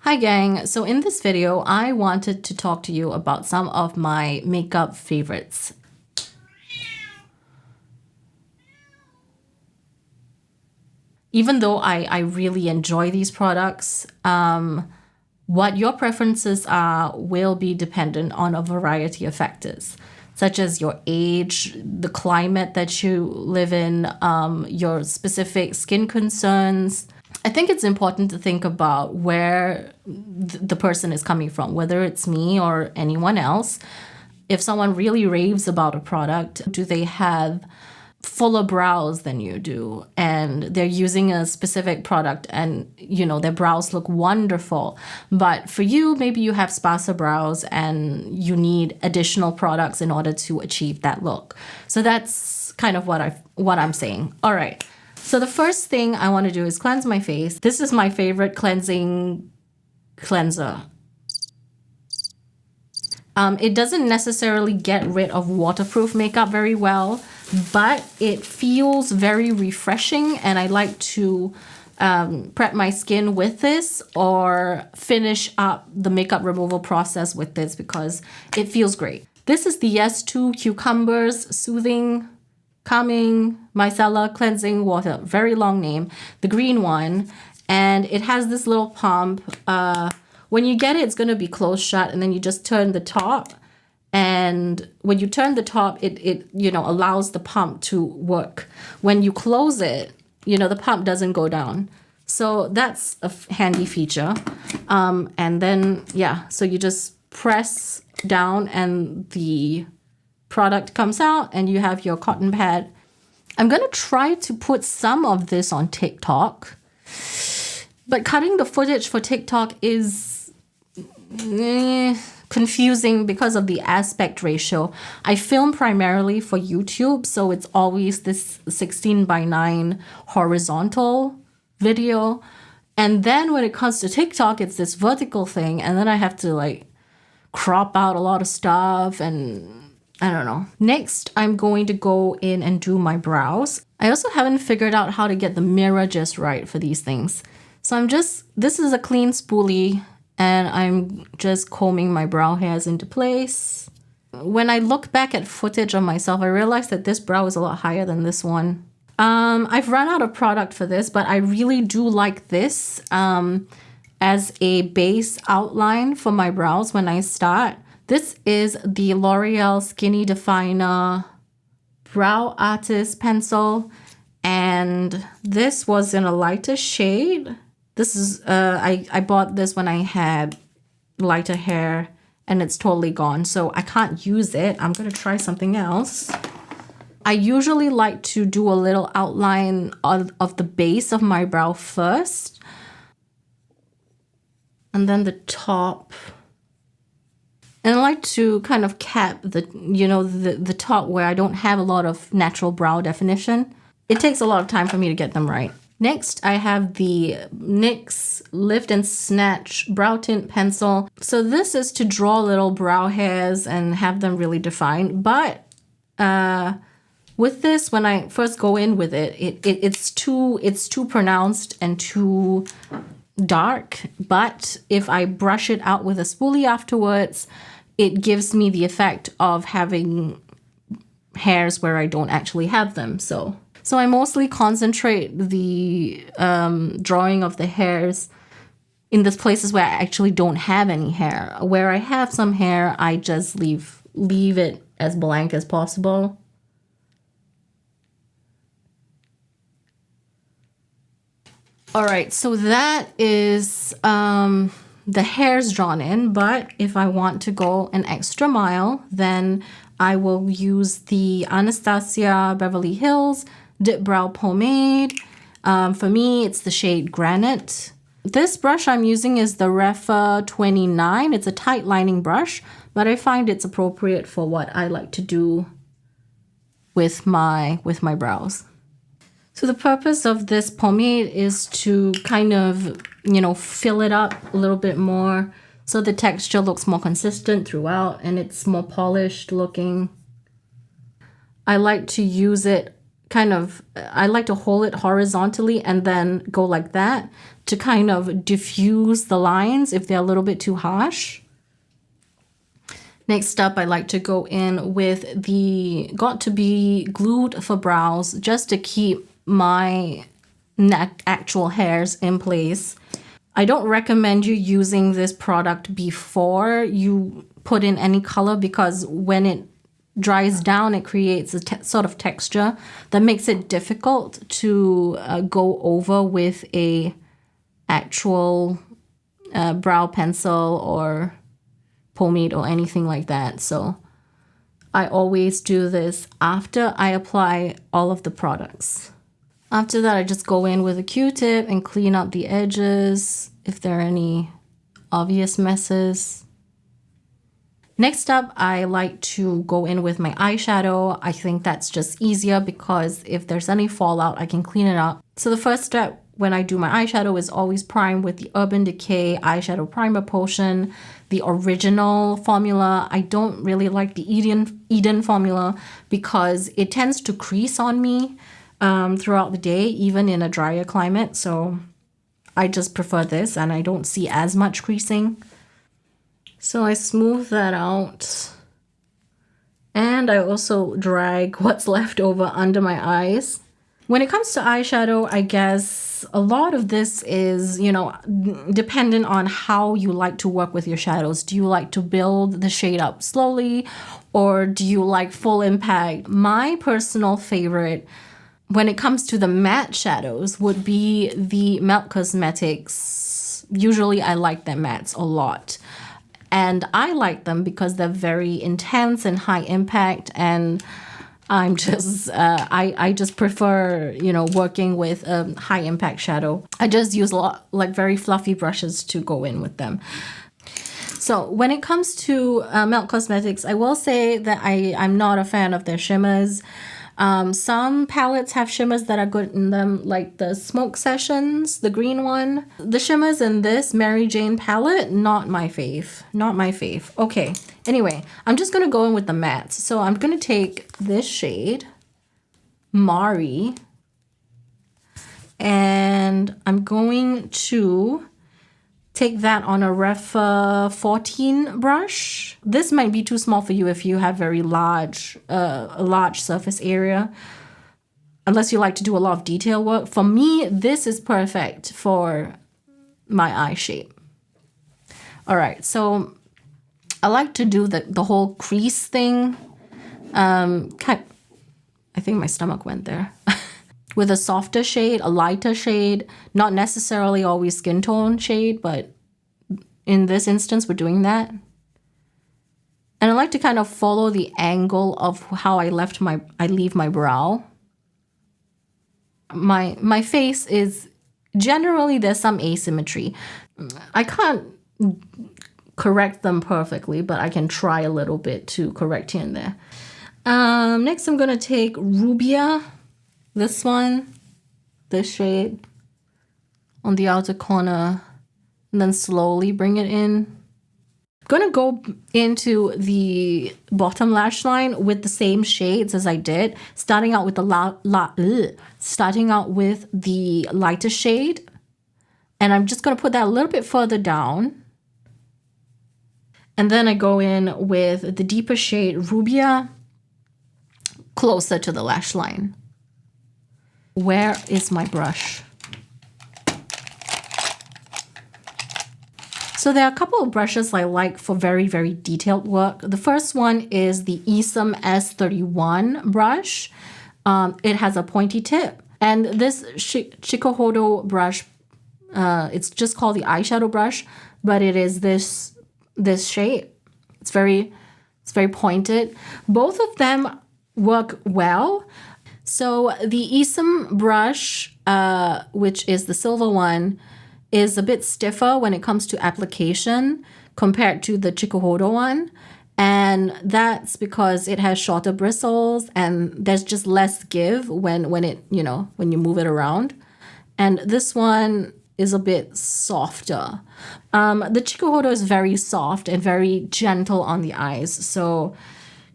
Hi gang, so in this video I wanted to talk to you about some of my makeup favorites. Even though I really enjoy these products, what your preferences are will be dependent on a variety of factors, such as your age, the climate that you live in, your specific skin concerns. I think it's important to think about where the person is coming from, whether it's me or anyone else. If someone really raves about a product, do they have fuller brows than you do, and they're using a specific product and their brows look wonderful, but for you maybe you have sparser brows and you need additional products in order to achieve that look. So that's kind of what I'm saying. All right, so the first thing I want to do is cleanse my face. This is my favorite cleansing cleanser. It doesn't necessarily get rid of waterproof makeup very well, but it feels very refreshing, and I like to prep my skin with this or finish up the makeup removal process with this because it feels great. This is the S2 Cucumbers Soothing Calming Micellar Cleansing Water. Very long name. The green one. And it has this little pump. When you get it, it's going to be closed shut, and then you just turn the top. And when you turn the top, it allows the pump to work. When you close it, the pump doesn't go down. So that's a handy feature. And then, yeah, so you just press down and the product comes out and you have your cotton pad. I'm going to try to put some of this on TikTok. But cutting the footage for TikTok is confusing because of the aspect ratio. I film primarily for YouTube, so it's always this 16:9 horizontal video. And then when it comes to TikTok, it's this vertical thing, and then I have to crop out a lot of stuff, and I don't know. Next, I'm going to go in and do my brows. I also haven't figured out how to get the mirror just right for these things. So this is a clean spoolie, and I'm just combing my brow hairs into place. When I look back at footage of myself, I realized that this brow is a lot higher than this one. I've run out of product for this, but I really do like this as a base outline for my brows when I start. This is the L'Oreal Skinny Definer Brow Artist Pencil, and this was in a lighter shade. This is, I bought this when I had lighter hair and it's totally gone. So I can't use it. I'm going to try something else. I usually like to do a little outline of the base of my brow first. And then the top. And I like to kind of cap the top where I don't have a lot of natural brow definition. It takes a lot of time for me to get them right. Next, I have the NYX Lift and Snatch Brow Tint Pencil. So this is to draw little brow hairs and have them really defined. But with this, when I first go in with it's too pronounced and too dark. But if I brush it out with a spoolie afterwards, it gives me the effect of having hairs where I don't actually have them. So I mostly concentrate the drawing of the hairs in the places where I actually don't have any hair. Where I have some hair, I just leave it as blank as possible. All right, so that is the hairs drawn in, but if I want to go an extra mile, then I will use the Anastasia Beverly Hills Dipbrow Pomade. For me, it's the shade Granite. This brush I'm using is the rephr 29. It's a tight lining brush, but I find it's appropriate for what I like to do with my brows. So the purpose of this pomade is to kind of, fill it up a little bit more so the texture looks more consistent throughout and it's more polished looking. I like to use it kind of, I like to hold it horizontally and then go like that to kind of diffuse the lines if they're a little bit too harsh. Next up, I like to go in with the Got To Be Glued for Brows just to keep my actual hairs in place. I don't recommend you using this product before you put in any color because when it dries down, it creates a sort of texture that makes it difficult to go over with a actual brow pencil or pomade or anything like that. So I always do this after I apply all of the products. After that, I just go in with a Q-tip and clean up the edges if there are any obvious messes. Next up, I like to go in with my eyeshadow. I think that's just easier because if there's any fallout, I can clean it up. So the first step when I do my eyeshadow is always prime with the Urban Decay Eyeshadow Primer Potion, the original formula. I don't really like the Eden formula because it tends to crease on me throughout the day, even in a drier climate. So I just prefer this and I don't see as much creasing. So I smooth that out. And I also drag what's left over under my eyes. When it comes to eyeshadow, I guess a lot of this is, you know, dependent on how you like to work with your shadows. Do you like to build the shade up slowly or do you like full impact? My personal favorite when it comes to the matte shadows would be the Melt Cosmetics. Usually I like their mattes a lot. And I like them because they're very intense and high impact, and I'm just, I just prefer, you know, working with a high impact shadow. I just use a lot, like very fluffy brushes to go in with them. So when it comes to Melt Cosmetics, I will say that I'm not a fan of their shimmers. Some palettes have shimmers that are good in them, like the Smoke Sessions, the green one. The shimmers in this MaryJane palette, not my fave. Not my fave. Okay, anyway, I'm just going to go in with the mattes. So I'm going to take this shade, Mari, and I'm going to take that on a rephr 14 brush. This might be too small for you if you have very large, a large surface area, unless you like to do a lot of detail work. For me, this is perfect for my eye shape. All right, so I like to do the whole crease thing. I think my stomach went there. With a softer shade, a lighter shade, not necessarily always skin tone shade, but in this instance, we're doing that. And I like to kind of follow the angle of how I leave my brow. My face is, generally there's some asymmetry. I can't correct them perfectly, but I can try a little bit to correct here and there. Next, I'm gonna take Rubia. This one, this shade on the outer corner, and then slowly bring it in. I'm gonna go into the bottom lash line with the same shades as I did, starting out with the lighter shade, and I'm just gonna put that a little bit further down. And then I go in with the deeper shade Rubia, closer to the lash line. Where is my brush? So there are a couple of brushes I like for very, very detailed work. The first one is the esum S31 brush. It has a pointy tip. And this Chikuhodo brush, it's just called the eyeshadow brush, but it is this shape. It's very pointed. Both of them work well. So the esum brush, which is the silver one, is a bit stiffer when it comes to application compared to the Chikuhodo one. And that's because it has shorter bristles and there's just less give when it, you know, when you move it around. And this one is a bit softer. The Chikuhodo is very soft and very gentle on the eyes. So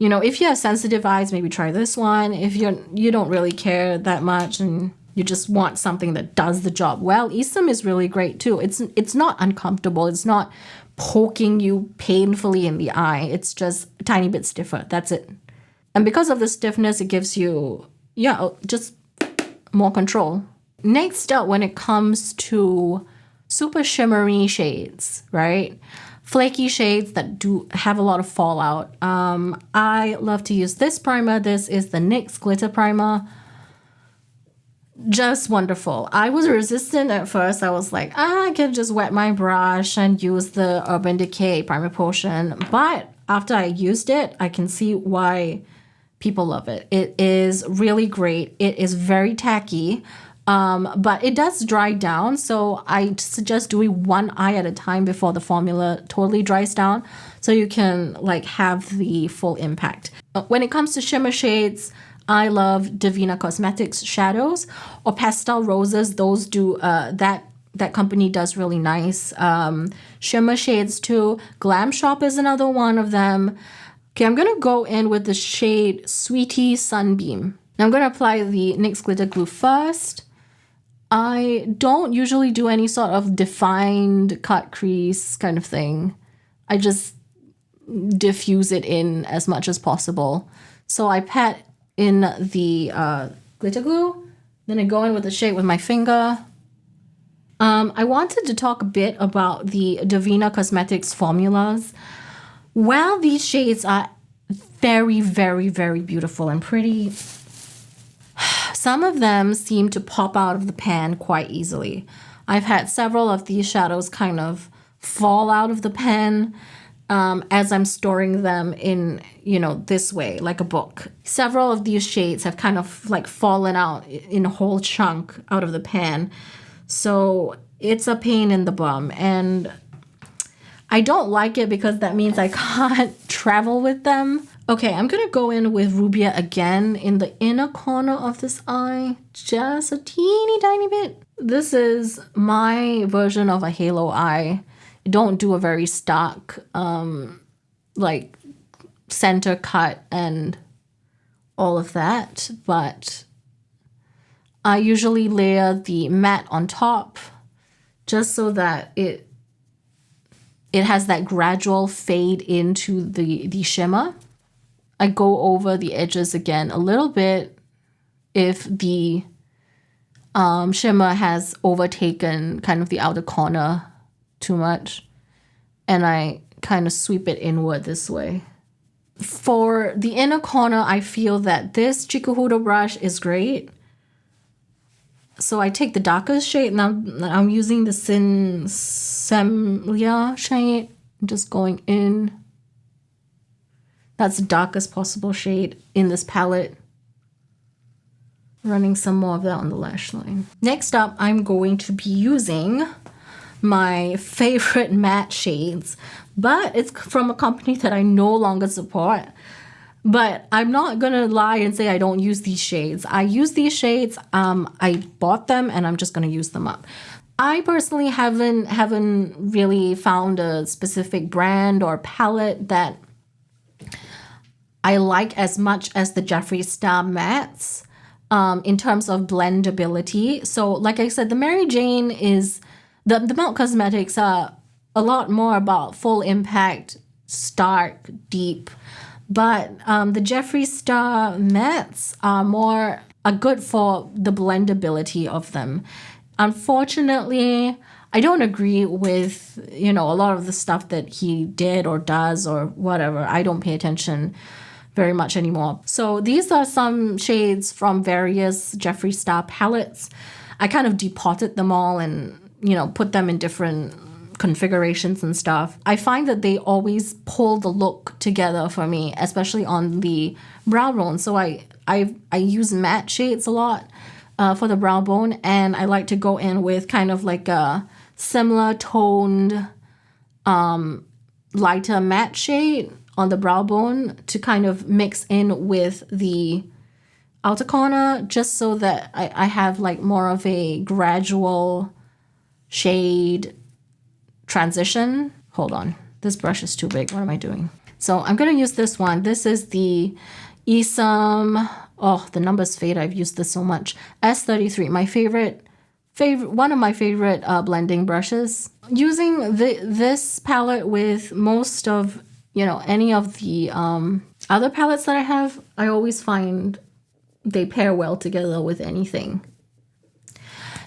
You know, if you have sensitive eyes, maybe try this one. If you don't really care that much and you just want something that does the job well, esum is really great too. It's not uncomfortable. It's not poking you painfully in the eye. It's just a tiny bit stiffer. That's it. And because of the stiffness, it gives you, just more control. Next up, when it comes to super shimmery shades, right? Flaky shades that do have a lot of fallout. I love to use this primer. This is the NYX Glitter Primer. Just wonderful. I was resistant at first. I was like, I can just wet my brush and use the Urban Decay Primer Potion. But after I used it, I can see why people love it. It is really great. It is very tacky. But it does dry down, so I suggest doing one eye at a time before the formula totally dries down, so you can like have the full impact. When it comes to shimmer shades, I love Devinah Cosmetics shadows or pastel roses. Those do that company does really nice shimmer shades too. Glam Shop is another one of them. Okay, I'm gonna go in with the shade Sweetie Sunbeam. Now I'm gonna apply the NYX Glitter Glue first. I don't usually do any sort of defined cut crease kind of thing. I just diffuse it in as much as possible. So I pat in the glitter glue, then I go in with the shade with my finger. I wanted to talk a bit about the Devinah Cosmetics formulas. While these shades are very, very, very beautiful and pretty, some of them seem to pop out of the pan quite easily. I've had several of these shadows kind of fall out of the pan as I'm storing them in, this way, like a book. Several of these shades have kind of like fallen out in a whole chunk out of the pan. So it's a pain in the bum. And I don't like it because that means I can't travel with them. Okay, I'm going to go in with Rubia again in the inner corner of this eye. Just a teeny tiny bit. This is my version of a halo eye. I don't do a very stark, like center cut and all of that. But I usually layer the matte on top just so that it has that gradual fade into the shimmer. I go over the edges again a little bit if the shimmer has overtaken kind of the outer corner too much. And I kind of sweep it inward this way. For the inner corner, I feel that this Chikuhodo brush is great. So I take the darkest shade, and I'm using the Sinsemlia shade. I'm just going in. That's the darkest possible shade in this palette. Running some more of that on the lash line. Next up, I'm going to be using my favorite matte shades, but it's from a company that I no longer support. But I'm not gonna lie and say I don't use these shades. I use these shades. I bought them and I'm just gonna use them up. I personally haven't really found a specific brand or palette that I like as much as the Jeffree Star mattes in terms of blendability. So like I said, the MaryJane is, the Melt Cosmetics are a lot more about full impact, stark, deep. But the Jeffree Star mattes are good for the blendability of them. Unfortunately, I don't agree with, a lot of the stuff that he did or does or whatever. I don't pay attention very much anymore. So these are some shades from various Jeffree Star palettes. I kind of depotted them all and, put them in different configurations and stuff. I find that they always pull the look together for me, especially on the brow bone. So I use matte shades a lot for the brow bone, and I like to go in with kind of like a similar toned lighter matte shade on the brow bone to kind of mix in with the outer corner, just so that I have like more of a gradual shade transition. Hold on, this brush is too big. What am I doing? So I'm going to use this one. This is the esum. Oh, the numbers fade. I've used this so much. S33, my favorite, one of my favorite blending brushes. Using this palette with most of, any of the other palettes that I have, I always find they pair well together with anything.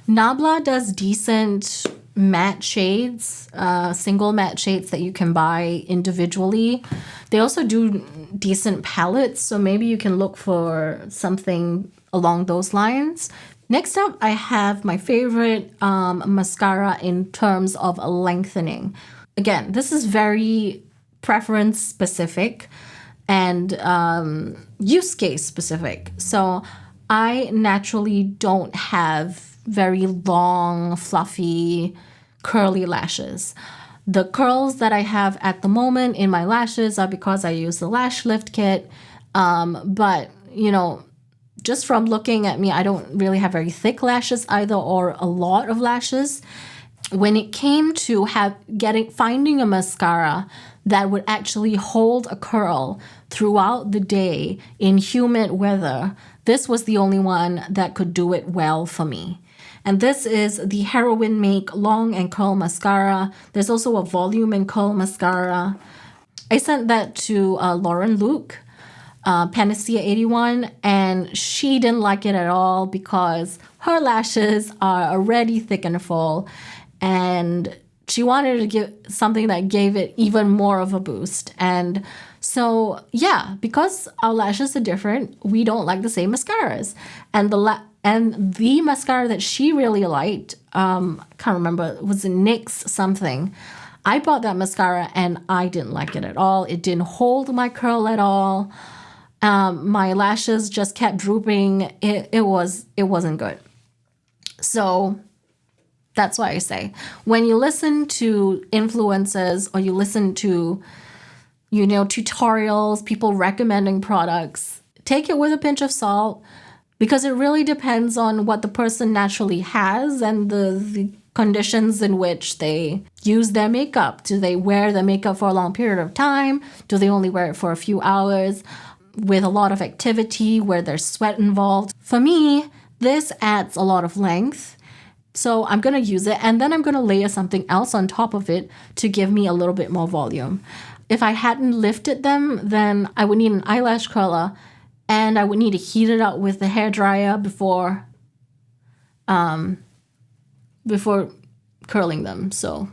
Nabla does decent matte shades, single matte shades that you can buy individually. They also do decent palettes, so maybe you can look for something along those lines. Next up, I have my favorite mascara in terms of lengthening. Again, this is very preference specific and use case specific. So I naturally don't have very long, fluffy, curly lashes. The curls that I have at the moment in my lashes are because I use the Lash Lift Kit. But, just from looking at me, I don't really have very thick lashes either, or a lot of lashes. When it came to finding a mascara that would actually hold a curl throughout the day in humid weather, this was the only one that could do it well for me. And this is the Heroine Make Long and Curl Mascara. There's also a Volume and Curl Mascara. I sent that to Lauren Luke, Panacea 81, and she didn't like it at all because her lashes are already thick and full, and she wanted to give something that gave it even more of a boost. And so, yeah, because our lashes are different, we don't like the same mascaras. And the mascara that she really liked, I can't remember, it was NYX something. I bought that mascara and I didn't like it at all. It didn't hold my curl at all. My lashes just kept drooping. It wasn't good. So that's why I say, when you listen to influencers or you listen to, tutorials, people recommending products, take it with a pinch of salt, because it really depends on what the person naturally has and the conditions in which they use their makeup. Do they wear the makeup for a long period of time? Do they only wear it for a few hours with a lot of activity where there's sweat involved? For me, this adds a lot of length. So I'm going to use it, and then I'm going to layer something else on top of it to give me a little bit more volume. If I hadn't lifted them, then I would need an eyelash curler, and I would need to heat it up with the hairdryer before curling them. So,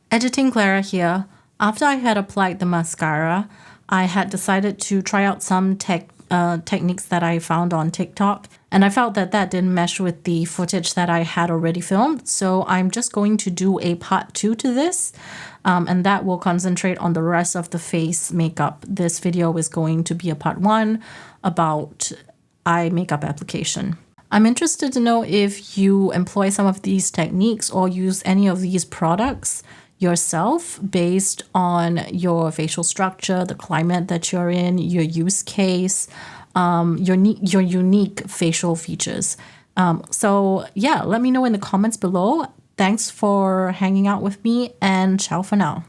editing Clara here. After I had applied the mascara, I had decided to try out some techniques that I found on TikTok, and I felt that didn't mesh with the footage that I had already filmed. So I'm just going to do a part 2 to this, and that will concentrate on the rest of the face makeup. This video is going to be a part 1 about eye makeup application. I'm interested to know if you employ some of these techniques or use any of these products yourself based on your facial structure, the climate that you're in, your use case, your unique facial features. So yeah, let me know in the comments below. Thanks for hanging out with me, and ciao for now.